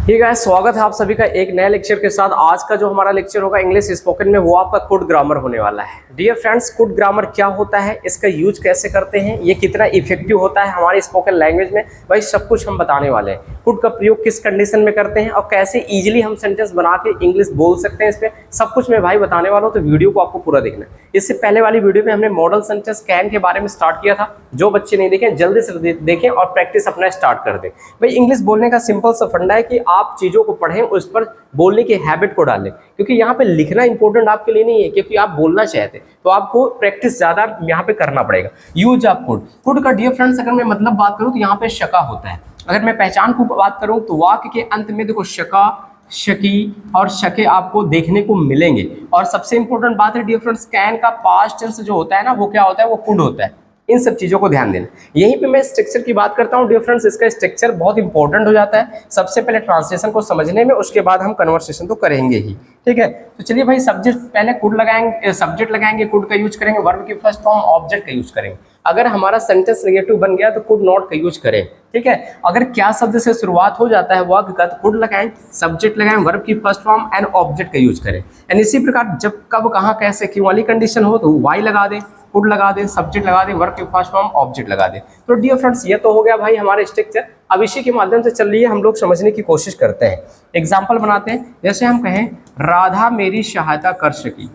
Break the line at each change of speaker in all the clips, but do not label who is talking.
ठीक है, स्वागत है आप सभी का एक नए लेक्चर के साथ। आज का जो हमारा लेक्चर होगा इंग्लिश स्पोकन में, वो आपका कुड ग्रामर होने वाला है। डियर फ्रेंड्स, कुड ग्रामर क्या होता है, इसका यूज कैसे करते हैं, ये कितना इफेक्टिव होता है हमारी स्पोकन लैंग्वेज में, भाई सब कुछ हम बताने वाले हैं। कुड का प्रयोग किस कंडीशन में करते हैं और कैसे इजीली हम सेंटेंस बना के इंग्लिश बोल सकते हैं, इस पर सब कुछ मैं भाई बताने वाला हूँ। तो वीडियो को आपको पूरा देखना है। इससे पहले वाली वीडियो में हमने मॉडल सेंटेंस कैन के बारे में स्टार्ट किया था। जो बच्चे नहीं देखें जल्दी से देखें और प्रैक्टिस अपना स्टार्ट कर दें। भाई इंग्लिश बोलने का सिंपल सा फंडा है कि आप चीज़ों को पढ़ें, उस पर बोलने की हैबिट को डालें, क्योंकि यहाँ पे लिखना इंपॉर्टेंट आपके लिए नहीं है, क्योंकि आप बोलना चाहते तो आपको प्रैक्टिस ज्यादा यहाँ पे करना पड़ेगा। Use of could. कुड का डियर फ्रेंड्स अगर मैं मतलब बात करूँ तो यहाँ पे शका होता है। अगर मैं पहचान को बात करूँ तो वाक्य के अंत में देखो शका, शकी और शके आपको देखने को मिलेंगे। और सबसे इंपॉर्टेंट बात है डियर फ्रेंड्स, कैन का पास्ट टेंस जो होता है ना, वो क्या होता है, वो कुड होता है। इन सब चीज़ों को ध्यान देना। यहीं पे मैं स्ट्रक्चर की बात करता हूँ डियर फ्रेंड्स। इसका स्ट्रक्चर बहुत इंपॉर्टेंट हो जाता है सबसे पहले ट्रांसलेशन को समझने में, उसके बाद हम कन्वर्सेशन तो करेंगे ही। ठीक है, तो चलिए भाई सब्जेक्ट पहले कुड लगाएंगे, सब्जेक्ट लगाएंगे, कुड का यूज करेंगे, वर्ब की फर्स्ट फॉर्म ऑब्जेक्ट का यूज करेंगे। अगर हमारा सेंटेंस नेगेटिव बन गया तो कुड नॉट का यूज करें। ठीक है, अगर क्या शब्द से शुरुआत हो जाता है वाक्य का तो कुड लगाएं, सब्जेक्ट लगाएं, वर्ब की फर्स्ट फॉर्म एंड ऑब्जेक्ट का यूज करें। एंड इसी प्रकार जब कब कहाँ कैसे क्यों वाली कंडीशन हो तो वाई लगा दें, कुड लगा दें, सब्जेक्ट लगा दें, वर्ब की फर्स्ट फॉर्म ऑब्जेक्ट लगा दें। तो डियर फ्रेंड्स ये तो हो गया भाई हमारे स्ट्रक्चर। अब इसी के माध्यम से चल रही है, हम लोग समझने की कोशिश करते हैं। एग्जाम्पल बनाते हैं। जैसे हम कहें राधा मेरी सहायता कर सकी,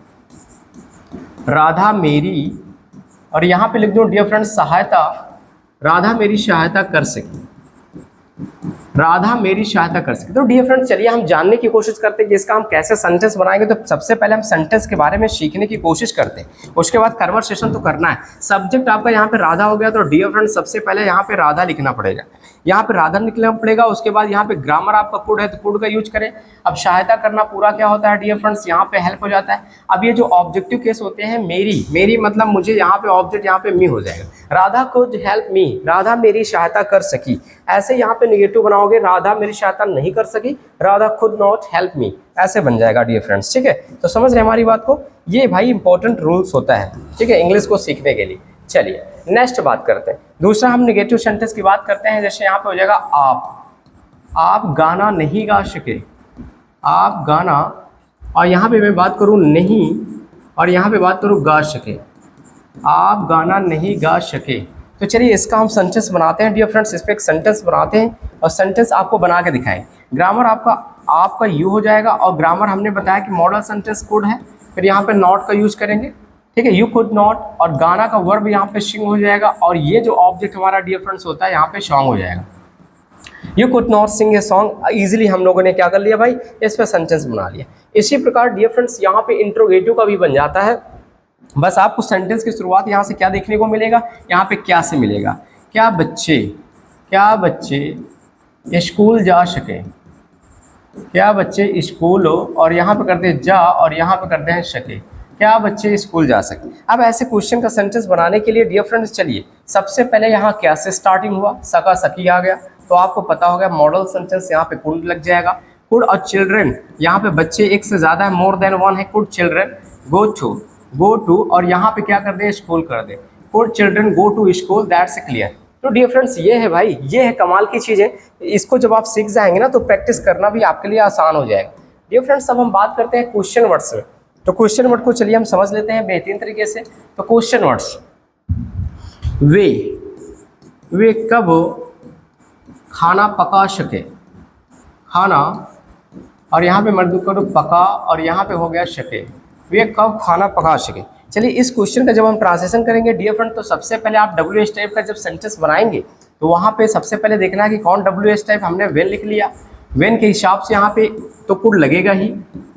राधा मेरी, और यहाँ पे लिख दो डियर फ्रेंड्स सहायता, राधा मेरी सहायता कर सकी, राधा मेरी सहायता कर सके। तो डियर फ्रेंड्स चलिए हम जानने की कोशिश करते हैं कि इसका हम कैसे सेंटेंस बनाएंगे। तो सबसे पहले हम सेंटेंस के बारे में सीखने की कोशिश करते हैं, उसके बाद कन्वर्सेशन तो करना है। सब्जेक्ट आपका यहाँ पे राधा हो गया, तो डियर फ्रेंड्स सबसे पहले यहाँ पे राधा लिखना पड़ेगा, यहाँ पे राधा लिखना पड़ेगा। उसके बाद यहाँ पे ग्रामर आपका कुड है तो कुड का यूज करें। अब सहायता करना पूरा क्या होता है डियर फ्रेंड्स, यहाँ पे हेल्प हो जाता है। अब ये जो ऑब्जेक्टिव केस होते हैं, मेरी, मेरी मतलब मुझे, यहाँ पे ऑब्जेक्ट यहाँ पे मी हो जाएगा। Radha could help me, Radha मेरी सहायता कर सकी। ऐसे यहाँ पे निगेटिव बनाओगे, राधा मेरी सहायता नहीं कर सकी, राधा खुद नॉट हेल्प मी, ऐसे बन जाएगा डियर फ्रेंड्स। ठीक है, तो समझ रहे हमारी बात को। ये भाई इंपॉर्टेंट रूल्स होता है, ठीक है, इंग्लिश को सीखने के लिए। चलिए नेक्स्ट बात करते हैं। दूसरा हम निगेटिव सेंटेंस की बात करते हैं। जैसे यहाँ पे हो जाएगा आप गाना नहीं गा सके, आप गाना, और यहाँ पे मैं बात करूँ नहीं, और यहाँ पे बात करूँ गा सके, आप गाना नहीं गा सके। तो चलिए इसका हम सेंटेंस बनाते हैं डियर फ्रेंड्स। इस पर एक सेंटेंस बनाते हैं और सेंटेंस आपको बना के दिखाएं। ग्रामर आपका यू हो जाएगा, और ग्रामर हमने बताया कि मॉडल सेंटेंस कोड है। फिर यहाँ पे नॉट का यूज करेंगे, ठीक है, यू कुड नॉट, और गाना का वर्ब यहाँ पे सिंग हो जाएगा, और ये जो ऑब्जेक्ट हमारा डियर फ्रेंड्स होता है यहाँ पे सॉन्ग हो जाएगा। You could not sing a song, easily हम लोगों ने क्या कर लिया भाई, इस पर सेंटेंस बना लिया। इसी प्रकार डियर फ्रेंड्स यहाँ पे इंट्रोगेटिव का भी बन जाता है। बस आपको सेंटेंस की शुरुआत यहाँ से क्या देखने को मिलेगा, यहाँ पे क्या से मिलेगा, क्या बच्चे स्कूल जा सके, क्या बच्चे स्कूल हो, और यहाँ पे करते हैं जा, और यहाँ पे करते हैं सके, क्या बच्चे स्कूल जा सके। अब ऐसे क्वेश्चन का सेंटेंस बनाने के लिए डियर फ्रेंड्स चलिए सबसे पहले यहाँ क्या से स्टार्टिंग हुआ, सका सकी आ गया, तो आपको पता होगा मॉडल सेंटेंस यहाँ पे कुड लग जाएगा। कुड और चिल्ड्रन, यहाँ पे बच्चे एक से ज्यादा है, मोर देन वन है, कुड चिल्ड्रन गो टू, और यहाँ पे क्या कर दे, स्कूल कर दे, could children go to school, that's clear. तो डियर फ्रेंड्स ये है भाई, ये है कमाल की चीज़ है। इसको जब आप सीख जाएंगे ना तो प्रैक्टिस करना भी आपके लिए आसान हो जाएगा। डियर फ्रेंड्स अब हम बात करते हैं क्वेश्चन वर्ड्स में। तो क्वेश्चन वर्ड को चलिए हम समझ लेते हैं बेहतरीन तरीके से। तो क्वेश्चन वर्ड्स, वे कब खाना पका सके, खाना, और यहाँ पे मर्दू करो पका, और यहाँ पे हो गया सके, वे कब खाना पका सके। चलिए इस क्वेश्चन का जब हम ट्रांसलेशन करेंगे डियर फ्रेंड, तो सबसे पहले आप WH टाइप का जब सेंटेंस बनाएंगे तो वहाँ पे सबसे पहले देखना है कि कौन WH टाइप। हमने वेन लिख लिया, वेन के हिसाब से यहाँ पे तो कुड लगेगा ही।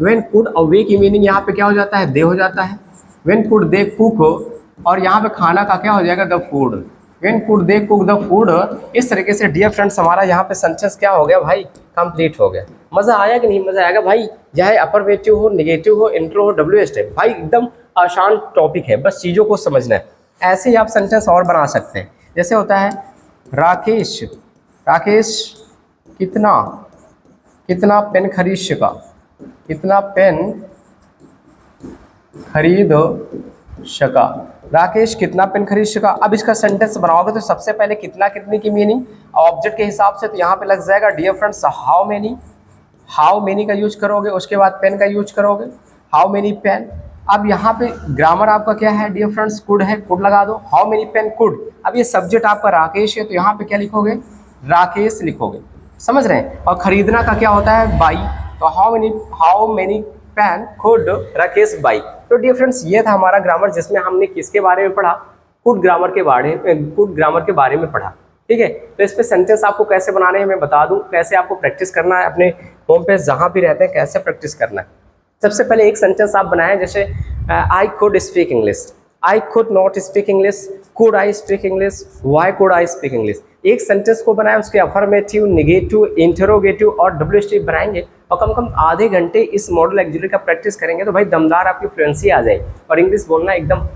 वेन कुड और वे की मीनिंग यहाँ पे क्या हो जाता है, दे हो जाता है। वेन कुड दे कुक, और यहाँ पे खाना का क्या हो जाएगा, the food. When could they cook the food. इस तरीके से डियर फ्रेंड्स हमारा यहाँ पे सेंटेंस क्या हो गया भाई, कंप्लीट हो गया। मज़ा आया कि नहीं, मज़ा आएगा भाई, चाहे अपरवेटिव हो, नेगेटिव हो, इंट्रो हो, WH टाइप, भाई एकदम आसान टॉपिक है, बस चीज़ों को समझना है। ऐसे ही आप सेंटेंस और बना सकते हैं। जैसे होता है राकेश कितना पेन खरीद सका, कितना पेन खरीद सका, राकेश कितना पेन खरीद सका। अब इसका सेंटेंस बनाओगे तो सबसे पहले कितना कितने की मीनिंग ऑब्जेक्ट के हिसाब से, तो यहाँ पे लग जाएगा dear friends how many, how many का यूज करोगे, उसके बाद पेन का यूज करोगे, हाउ मेनी पेन। अब यहाँ पे ग्रामर आपका क्या है डियर फ्रेंड्स, कुड है, कुड लगा दो। हाउ मेनी पेन कुड, अब ये सब्जेक्ट आपका राकेश है तो यहाँ पे क्या लिखोगे, राकेश लिखोगे, समझ रहे हैं। और खरीदना का क्या होता है, बाई, तो how many pen could Rakesh buy. तो डियर फ्रेंड्स ये था हमारा ग्रामर, जिसमें हमने किसके बारे में पढ़ा, कुड ग्रामर के बारे में पढ़ा। ठीक है, तो इस पे सेंटेंस आपको कैसे बनाने हैं मैं बता दूं, कैसे आपको प्रैक्टिस करना है अपने होम पे जहाँ भी रहते हैं, कैसे प्रैक्टिस करना है। सबसे पहले एक सेंटेंस आप बनाएं, जैसे I could speak English, I could not speak English, could I speak English, Y could I speak English. एक सेंटेंस को बनाएं, उसके अफर्मेटिव, नेगेटिव, इंटरोगेटिव और WH बनाएंगे और कम से कम आधे घंटे इस मॉडल ऑक्सिलरी का प्रैक्टिस करेंगे तो भाई दमदार आपकी फ्लुएंसी आ जाएगी और इंग्लिश बोलना एकदम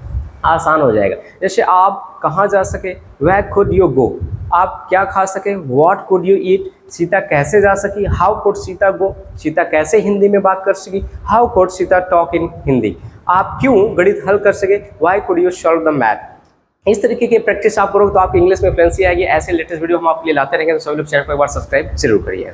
आसान हो जाएगा। जैसे आप कहाँ जा सके, वेयर कुड यू गो, आप क्या खा सके, what could you eat, Sita कैसे जा सकी, हाउ कुड सीता गो, सीता कैसे हिंदी में बात कर सकी, how could Sita talk in Hindi, आप क्यों गणित हल कर सके, why could you solve the math. इस तरीके की प्रैक्टिस आप करोगे तो आपकी इंग्लिश में फ्लुएंसी आएगी। ऐसे लेटेस्ट वीडियो हम आपके लिए लाते रहेंगे, तो सभी लोग चैनल को एक बार सब्सक्राइब जरूर करिएगा।